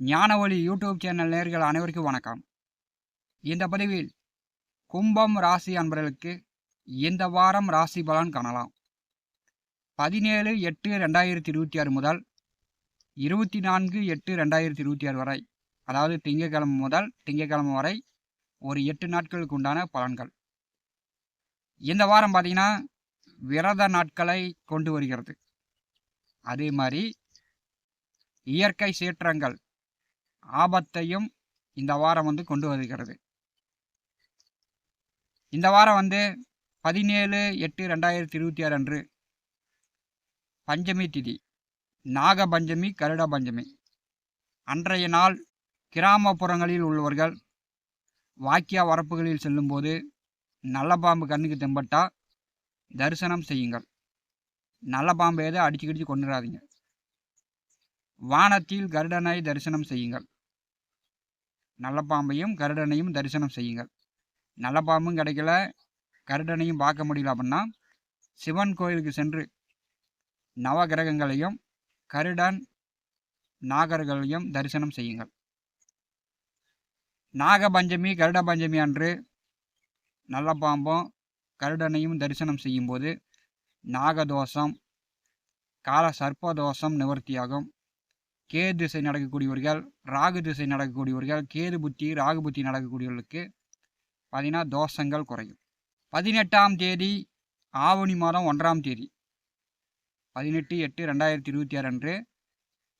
ஞானவழி YouTube channel நேயர்கள் அனைவருக்கும் வணக்கம். இந்த பதிவில் கும்பம் ராசி அன்பர்களுக்கு இந்த வாரம் ராசி பலன் காணலாம். 17/8/2026 முதல் 24/8/2026 வரை, அதாவது திங்கட்கிழமை முதல் திங்கட்கிழமை வரை ஒரு 8 நாட்களுக்கு உண்டான பலன்கள். இந்த வாரம் பார்த்தீங்கன்னா விரத நாட்களை கொண்டு வருகிறது. அதே மாதிரி இயற்கை சீற்றங்கள் ஆபத்தையும் இந்த வாரம் கொண்டு வருகிறது. இந்த வாரம் 17/8/2026 அன்று பஞ்சமி திதி, நாக பஞ்சமி, கருட பஞ்சமி. அன்றைய நாள் கிராமப்புறங்களில் உள்ளவர்கள் வாக்கியா வரப்புகளில் செல்லும்போது நல்ல பாம்பு கண்ணுக்கு தென்பட்டா தரிசனம் செய்யுங்கள். நல்ல பாம்பு ஏதோ அடிச்சு கொண்டுடாதீங்க. வானத்தில் கருடனை தரிசனம் செய்யுங்கள். நல்ல பாம்பையும் கருடனையும் தரிசனம் செய்யுங்கள். நல்ல பாம்பும் கிடைக்கல, கருடனையும் பார்க்க முடியல அப்படின்னா சிவன் கோயிலுக்கு சென்று நவகிரகங்களையும் கருடன் நாகர்களையும் தரிசனம் செய்யுங்கள். நாகபஞ்சமி கருட பஞ்சமி அன்று நல்ல பாம்பும் கருடனையும் தரிசனம் செய்யும்போது நாகதோஷம், கால சர்ப்பதோஷம் நிவர்த்தியாகும். கேது திசை நடக்கக்கூடியவர்கள், ராகு திசை நடக்கக்கூடியவர்கள், கேது புத்தி ராகு புத்தி நடக்கக்கூடியவர்களுக்கு பார்த்தீங்கன்னா தோஷங்கள் குறையும். 18ஆம் தேதி ஆவணி மாதம் 1ஆம் தேதி 18/8/2026 அன்று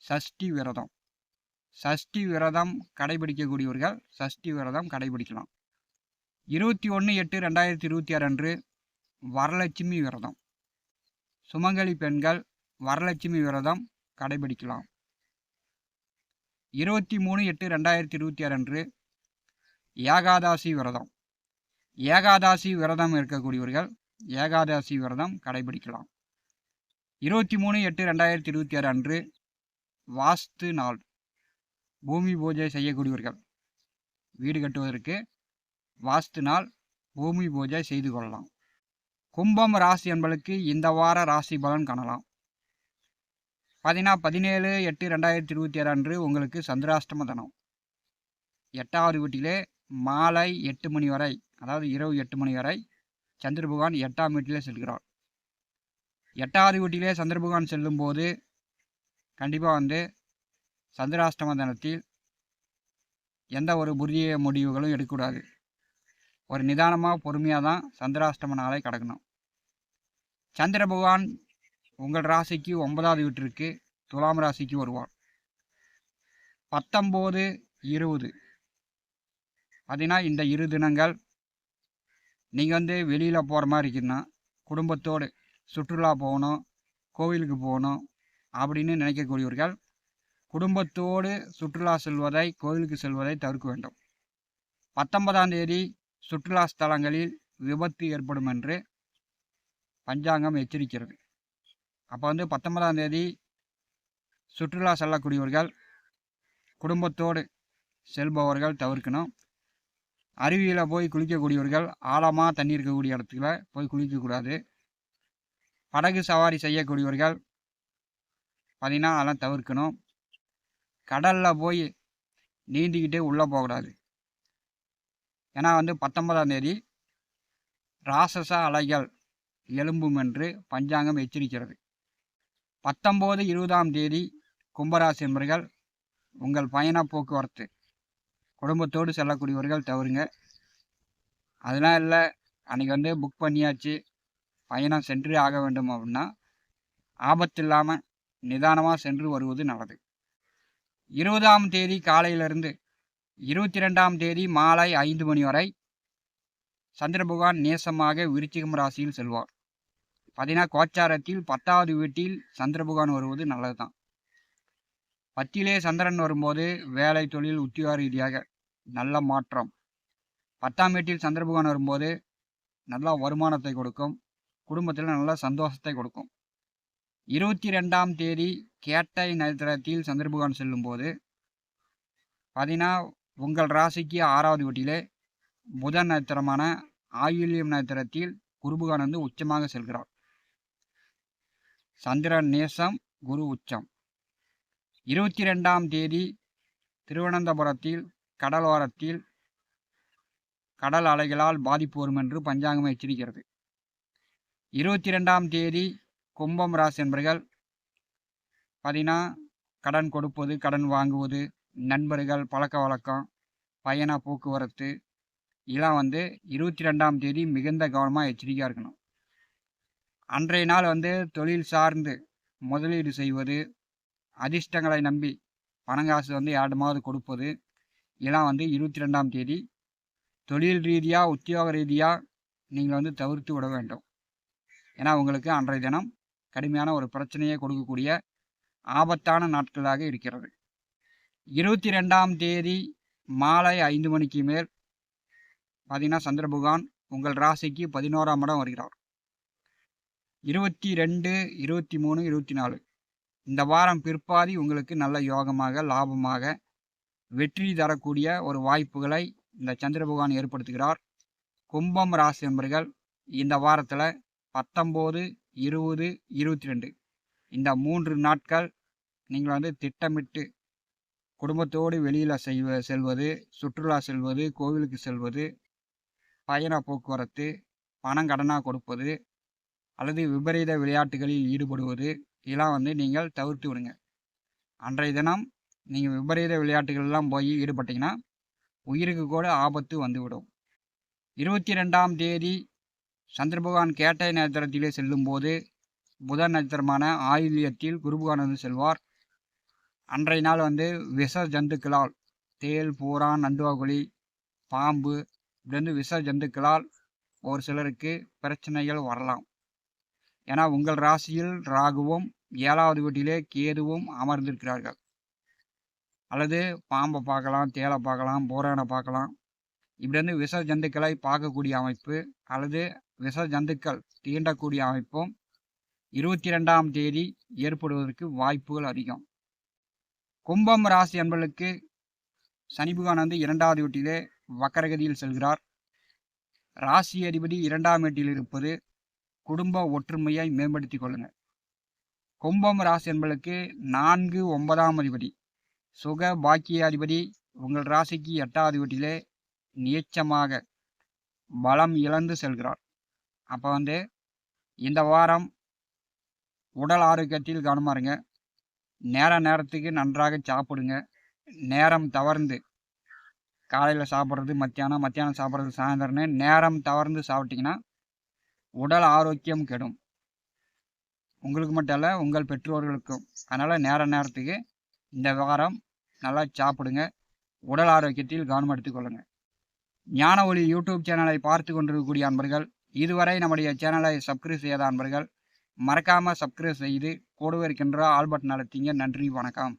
சஷ்டி விரதம். சஷ்டி விரதம் கடைபிடிக்கக்கூடியவர்கள் சஷ்டி விரதம் கடைபிடிக்கலாம். 21/8/2026 அன்று வரலட்சுமி விரதம். சுமங்கலி பெண்கள் வரலட்சுமி விரதம் கடைபிடிக்கலாம். 23/8/2026 அன்று ஏகாதசி விரதம். ஏகாதசி விரதம் இருக்கக்கூடியவர்கள் ஏகாதசி விரதம் கடைபிடிக்கலாம். 23/8/2026 அன்று வாஸ்து நாள். பூமி பூஜை செய்யக்கூடியவர்கள் வீடு கட்டுவதற்கு வாஸ்து நாள், பூமி பூஜை செய்து கொள்ளலாம். கும்பம் ராசி என்பதற்கு இந்த வார ராசி பலன் காணலாம். பார்த்தீங்கன்னா 17/8/2026 அன்று உங்களுக்கு சந்திராஷ்டம தினம். 8வது வீட்டிலே மாலை 8 மணி வரை, அதாவது இரவு 8 மணி வரை சந்திர பகவான் 8ஆம் வீட்டிலே செல்கிறார். 8வது வீட்டிலே சந்திர பகவான் செல்லும்போது கண்டிப்பாக சந்திராஷ்டம தினத்தில் எந்த ஒரு புதிய முடிவுகளும் எடுக்கக்கூடாது. ஒரு நிதானமாக பொறுமையாக தான் சந்திராஷ்டம நாளை கடக்கணும். சந்திர பகவான் உங்கள் ராசிக்கு 9வது வீட்டிற்கு துலாம் ராசிக்கு வருவார். 19/20 பார்த்தீங்கன்னா இந்த 2 தினங்கள் நீங்கள் வெளியில் போகிற மாதிரி இருக்குன்னா குடும்பத்தோடு சுற்றுலா போகணும், கோவிலுக்கு போகணும் அப்படின்னு நினைக்கக்கூடியவர்கள் குடும்பத்தோடு சுற்றுலா செல்வதை, கோவிலுக்கு செல்வதை தவிர்க்க வேண்டும். 19ஆம் தேதி சுற்றுலா ஸ்தலங்களில் விபத்து ஏற்படும் என்று பஞ்சாங்கம் எச்சரிக்கிறது. அப்போ 19ஆம் தேதி சுற்றுலா செல்லக்கூடியவர்கள் குடும்பத்தோடு செல்பவர்கள் தவிர்க்கணும். அருவியில் போய் குளிக்கக்கூடியவர்கள் ஆழமாக தண்ணி இருக்கக்கூடிய இடத்துல போய் குளிக்கக்கூடாது. படகு சவாரி செய்யக்கூடியவர்கள் பார்த்தீங்கன்னா அதெல்லாம் தவிர்க்கணும். கடலில் போய் நீந்திக்கிட்டே உள்ளே போகக்கூடாது. ஏன்னா 19ஆம் தேதி ராட்சச அலைகள் எழும்பும் என்று பஞ்சாங்கம் எச்சரிக்கிறது. 19/20ஆம் தேதி கும்பராசி என்பவர்கள் உங்கள் பயண போக்குவரத்து குடும்பத்தோடு செல்லக்கூடியவர்கள் தவறுங்க. அதெல்லாம் இல்லை, அன்றைக்கி புக் பண்ணியாச்சு, பயணம் சென்று ஆக வேண்டும் அப்படின்னா ஆபத்து இல்லாமல் நிதானமாக சென்று வருவது நல்லது. 20ஆம் தேதி காலையிலிருந்து 22ஆம் தேதி மாலை 5 மணி வரை சந்திர பகவான் நேசமாக விருச்சிகம் ராசியில் செல்வார். பார்த்தீங்கன்னா கோச்சாரத்தில் 10வது வீட்டில் சந்திர பகவான் வருவது நல்லது தான். 10லே சந்திரன் வரும்போது வேலை, தொழில், உத்தியோக ரீதியாக நல்ல மாற்றம். 10ஆம் வீட்டில் சந்திர பகவான் வரும்போது நல்ல வருமானத்தை கொடுக்கும், குடும்பத்தில் நல்ல சந்தோஷத்தை கொடுக்கும். 22ஆம் தேதி கேட்டை நட்சத்திரத்தில் சந்திர பகவான் செல்லும்போது பார்த்தீங்கன்னா உங்கள் ராசிக்கு 6வது வீட்டிலே புதன் நட்சத்திரமான ஆயில்யம் நட்சத்திரத்தில் குரு பகவான் உச்சமாக செல்கிறார். சந்திரன் நேசம், குரு உச்சம். 22ஆம் தேதி திருவனந்தபுரத்தில் கடலோரத்தில் கடல் அலைகளால் பாதிப்பு வரும் என்று பஞ்சாங்கம் எச்சரிக்கிறது. 22ஆம் தேதி கும்பம் ராசி என்பர்கள் பார்த்தீங்கன்னா கடன் கொடுப்பது, கடன் வாங்குவது, நண்பர்கள், பழக்க வழக்கம், பயண போக்குவரத்து இதெல்லாம் 22ஆம் தேதி மிகுந்த கவனமாக எச்சரிக்கையாக இருக்கணும். அன்றைய நாள் தொழில் சார்ந்து முதலீடு செய்வது, அதிர்ஷ்டங்களை நம்பி பணங்காசு யாரிடமாவது கொடுப்பது இதெல்லாம் 22ஆம் தேதி தொழில் ரீதியாக, உத்தியோக ரீதியாக நீங்கள் தவிர்த்து விட வேண்டும். ஏன்னா உங்களுக்கு அன்றைய தினம் கடுமையான ஒரு பிரச்சனையை கொடுக்கக்கூடிய ஆபத்தான நாட்களாக இருக்கிறது. 22ஆம் தேதி மாலை 5 மணிக்கு மேல் பார்த்தீங்கன்னா சந்திர பகவான் உங்கள் ராசிக்கு 11ஆம் இடம் வருகிறார். 22, 23, 24 இந்த வாரம் பிற்பாதி உங்களுக்கு நல்ல யோகமாக, லாபமாக, வெற்றி தரக்கூடிய ஒரு வாய்ப்புகளை இந்த சந்திர பகவான் ஏற்படுத்துகிறார். கும்பம் ராசி என்பர்கள் இந்த வாரத்தில் 19, 20, 22 இந்த 3 நாட்கள் நீங்கள் திட்டமிட்டு குடும்பத்தோடு வெளியில் செல்வது, சுற்றுலா செல்வது, கோவிலுக்கு செல்வது, பயண போக்குவரத்து, பணம் கடனாக கொடுப்பது அல்லது விபரீத விளையாட்டுகளில் ஈடுபடுவது இதெல்லாம் நீங்கள் தவிர்த்து விடுங்க. அன்றைய தினம் நீங்கள் விபரீத விளையாட்டுகள்லாம் போய் ஈடுபட்டிங்கன்னா உயிருக்கு கூட ஆபத்து வந்துவிடும். 22ஆம் தேதி சந்திர பகவான் கேட்டை நட்சத்திரத்திலே செல்லும்போது புதன் நட்சத்திரமான ஆயில்யத்தில் குரு பகவான் செல்வார். அன்றைய நாள் விஷ ஜந்துக்களால் தேள், பூரான், நண்டுவாகுழி, பாம்பு இப்படி விஷ ஜந்துக்களால் ஒரு சிலருக்கு பிரச்சனைகள் வரலாம். ஏன்னா உங்கள் ராசியில் ராகுவும் 7வது வீட்டிலே கேதுவும் அமர்ந்திருக்கிறார்கள். அல்லது பாம்பை பார்க்கலாம், தேளை பார்க்கலாம், பூரானை பார்க்கலாம். இப்படி விஷ ஜந்துக்களை பார்க்கக்கூடிய அமைப்பு அல்லது விஷ ஜந்துக்கள் தீண்டக்கூடிய அமைப்பும் 22ஆம் தேதி ஏற்படுவதற்கு வாய்ப்புகள் அதிகம். கும்பம் ராசி என்பவர்களுக்கு சனி பகவான் 2வது வீட்டிலே வக்கரகதியில் செல்கிறார். ராசி அதிபதி 2ஆம் வீட்டில் இருப்பது குடும்ப ஒற்றுமையை மேம்படுத்திக் கொள்ளுங்கள். கும்பம் ராசி என்பவர்களுக்கு 4, 9ஆம் அதிபதி சுக பாக்கியாதிபதி உங்கள் ராசிக்கு 8வது வீட்டிலே நீச்சமாக பலம் இழந்து செல்கிறார். அப்போ இந்த வாரம் உடல் ஆரோக்கியத்தில் கவனமாக இருங்க. நேரத்துக்கு நன்றாக சாப்பிடுங்க. நேரம் தவறுந்து காலையில் சாப்பிட்றது மத்தியானம் சாப்பிட்றது சாயந்தரம்னு நேரம் தவறுந்து சாப்பிட்டிங்கன்னா உடல் ஆரோக்கியம் கெடும். உங்களுக்கு மட்டும் இல்லை, உங்கள் பெற்றோர்களுக்கும். அதனால் நேரத்துக்கு இந்த வாரம் நல்லா சாப்பிடுங்க. உடல் ஆரோக்கியத்தில் கவனம் எடுத்துக்கொள்ளுங்க. ஞான ஒளி யூடியூப் சேனலை பார்த்து கொண்டிருக்கக்கூடிய அன்பர்கள், இதுவரை நம்முடைய சேனலை சப்ஸ்கிரைப் செய்யாத அன்பர்கள் மறக்காமல் சப்ஸ்கிரைப் செய்து கூடவே இருக்கின்ற ஆல் பட்டன் அழுத்திங்க. நன்றி, வணக்கம்.